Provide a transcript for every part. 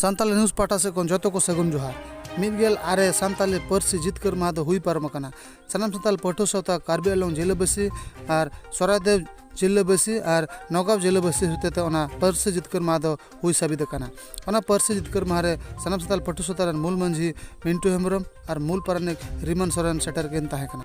सान्ताली news पाटा से जो को सगुन जोहार मिदगेल आरे सान्ताली पार्सी जितकर माह दो हुई पारमकना सानाम सान्ताल पाठो सावता कार्बी आंगलंग जिलाबासी और सरायदेव जिलाबासी और नौगांव जिलाबासी होते पार्सी जितकर माह दो हुई साबित कना पार्सी जितकर माह रे सानाम सान्ताल पाठो सावता मूल मंझी मिंटू हेम्ब्रम और मूल पारानिक रिमन सोरेन सेटर केन ताहे कना।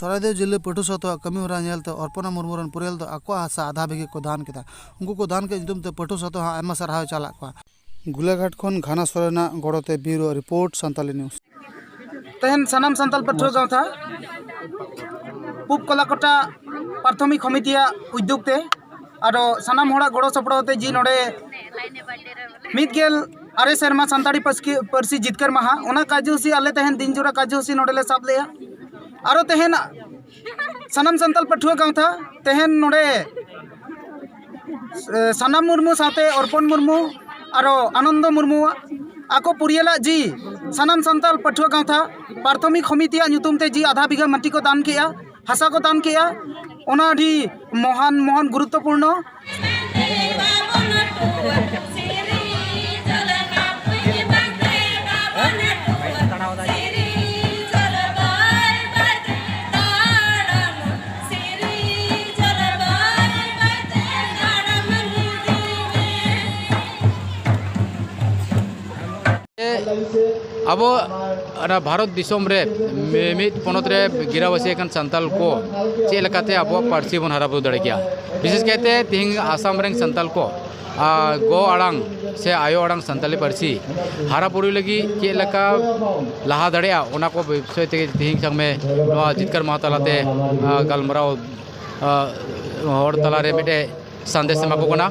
सरायदेव जिले पाठो सावता कमी हरा नेलते अर्पणा मुर्मुरन पुरेल तो आको हासा आधा बिघे को दान केदा उनको को दान के जुदुमते पाठो सावता आयमा सारहाव चाला को गुलाघाट खन घाना सोरेना गड़ोते ब्यूरो रिपोर्ट सान्ताली न्यूज़ तेहन सानाम सान्ताल पाठो गाँवथा पूब कलाकोटा प्राथमिक समितिया उद्योगते आरो सानाम हड़ा गड़ो सपड़ोते जी नोडे मिदगेल आरे सेरमा सान्ताड़ी पार्सी जितकर माहा ओना काजूसी आले तेहन दिन जोरा काजूसी नोडेले साब लेया आरो तेहन सानाम सान्ताल पाठुआ गाँवथा तेहन नोडे सानाम मुर्मू साथे अर्पण मुर्मू आरो आनंद मुर्मू आको पुरियला जी सानाम सान्ताल पाठुआ गाँवथा प्राथमिक समितिया नुतुमते जी आधा बिघा माटी को दान किया हासा को दान किया ओना आधी महान महान गुरुत्वपूर्ण अब भारत दिसम रे मिद पनत रे गिरावासी सान्ताल को चेलकाते अब पार्सी बन हरा बुरु दाड़े विशेष कहते तिहिं आसाम रें सान्ताल को गो आड़ांग से आयो आड़ांग सान्ताली पार्सी हरा बुरु लगी चेलका लहा दाड़े ओना को विषय ते तिहिं संगे जितकर माह तलाते गलमराव हर तलारे मिटे संदेश एमा को कना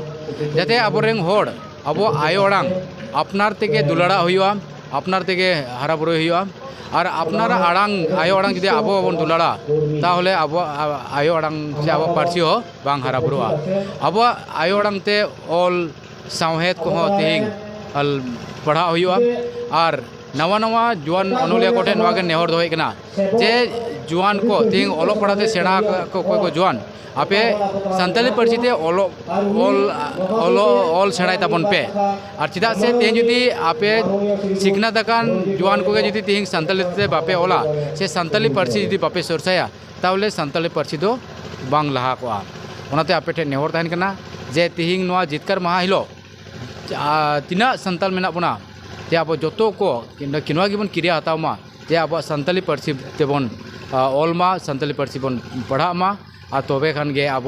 जाते आबोरें हर अब आयो आड़ांग अपनार तेगे दुलाड़ा हुआ अपनार तेगे हरा बुरु हुआ और अपनार आड़ांग आयो आड़ांग जुदि अब बन दुलाड़ा ताहले अब आयो आड़ांग से अब पार्सी हो बांग हरा बुरुआ अब आयो आड़ांग ते ऑल सावहेद को तिहिं पढ़ा हुआ और नवा नवा जुआन अनुलिया कोठे नवागे नेहर दोहे कना जे जुआन को तिहिं ओलो पढ़ाते सेना को जुआन आपे सान्ताली पार्सीते ऑल सेणाय ताबन पे और चिदा से तेज जुदी आपे सिखना दकान जुआन को जुदी तिहिं सान्ताली ते बापे ओला से सान्ताली पार्सी जुदी बापे सरसाया ताहले सान्ताली पार्सी दो बांग लहा कोआ ओनाते आपे ठे नेहर ताहेन कना जे तिहिं नवा जितकर माहा हिलो तिना सान्ताल मेना बना जे अब जतो को किनवा गिबन किरिया हतावमा जे अब सान्ताली पार्सी तेबन ऑलमा सान्ताली पार्सी बन पढ़ामा और तबे खान गे अब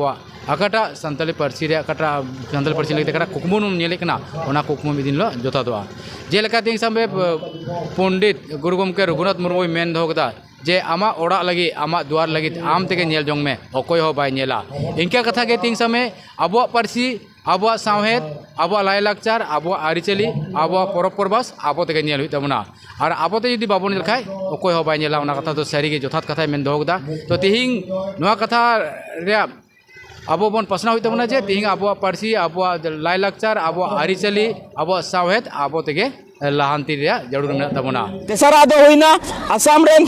अकाटा सान्ताली पार्सी रे अकाटा सान्ताली पार्सी लगे अकाटा कुकमु नेले कना ओना कुकमु मिदिन लो जोता दोआ जेलेका तिंग सामबे पंडित गुरु गमके रघुनाथ मुर्मू मेन दो कदा जे आमा ओड़ा लगी आमा दुआर लगी आम तेगे नेल जोंग में अकोय हो बाय नेला इनका कथा गे तिंग सामे अब पार्सी अब सावहेद अब लायलाकचार अब आरिचाली अब परब परबास अब तेगे नेल हुई तबना और अब ते जुदी बाबन नेल खाय अकोय हो बाय नेला ओना कथा तो सारी गे जथात कथा मेन दो कदा तो तिहिं नोआ कथा रे अब बन पसना हुई तबना जे तिहिं अब पार्सी अब लायलाकचार अब आरिचाली अब सावहेद अब तेगे लाहांती रे जरूर मेना तबना तेसरा दो होइना आसाम रेन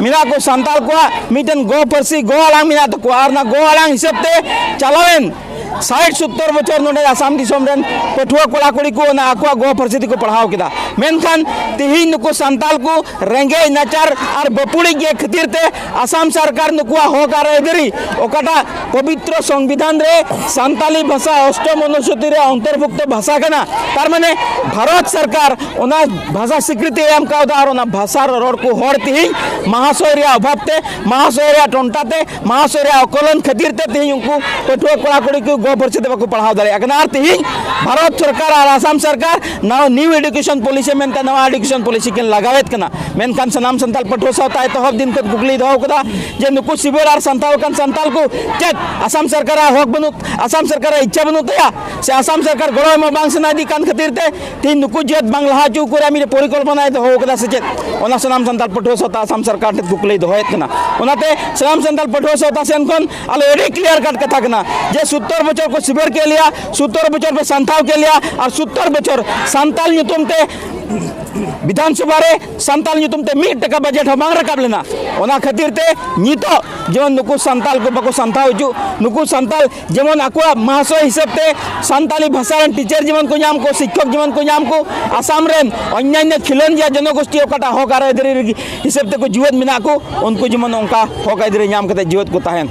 मिना को सान्ताल को मिटन गो पार्सी गो आलांग मिना तो को आर ना गो आलांग हिसाब ते चलावेन 60-70 बचर नोडे आसाम दिसम रेन पठुआ कोड़ा कोड़ी को ना आको गो पार्सी को पढ़ाव केदा मेनखान तिहिं नुको सान्ताल को रेंगे नाचार और बपुड़ी के खातिर ते आसाम सरकार नुको होकार एदरी ओकाटा पवित्र संविधान रे सान्ताली भाषा अष्टम अनुसूची रे अंतर्भुक्त भाषा कना तार माने भारत सरकार ओना भाषा स्वीकृति एम काउदा और ओना भाषा रोड को हर तिहिं महाशय रे अभाव ते महाशय रे टंटाते महाशय रे अकलन खातिर ते तिहिं उनको पठुआ कोड़ा कोड़ी को गो पर्सी दे बाको पढ़ाव दारे अकना आर तिहिं भारत सरकार और आसाम सरकार नाव न्यू एजुकेशन पॉलिसी मेनते नवा एजुकेशन पॉलिसी के लगावेत कना मेनकान सनाम संताल पठो सावता एतहब दिन को कुकली दो कदा जे नुकु सिबेर और संताल कान संताल को चेक आसाम सरकार हक बनु आसाम सरकार इच्छा बनु तया से आसाम सरकार गड़ो में बांग सनादी कान खातिर ते तीन नुकु जेत बांग लहा चु कुरा मी परिकल्पना दो कदा से चेक ओना सनाम संताल पठो सावता आसाम सरकार ते कुकली दो हेत कना ओनाते सनाम संताल पठो सावता सेन कोन आलो एडी क्लियर कट कथा कना जे 70 बच्चों को शिविर के लिया 70 बच्चों पे संताल के लिया और 70 बच्चों संताल ᱧᱩᱛᱩᱢ ते विधानसभा रे संताल ᱧᱩᱛᱩᱢ ते 1 टका बजट हम रकाब लेना ओना खातिर ते नितो जेमन नुकु संताल को बको संताव जु नुकु संताल जेमन अकुआ महाशय हिसाब ते संताली भाषा रन टीचर जेमन को नाम को शिक्षक जेमन को नाम को आसाम रेन अन्यान्य खिलन या जनगोष्ठी ओकाटा हक आर हिसाब ते को जीवत मिना को उनको जेमन उनका हक आदि नाम कते जीवत को ताहेन।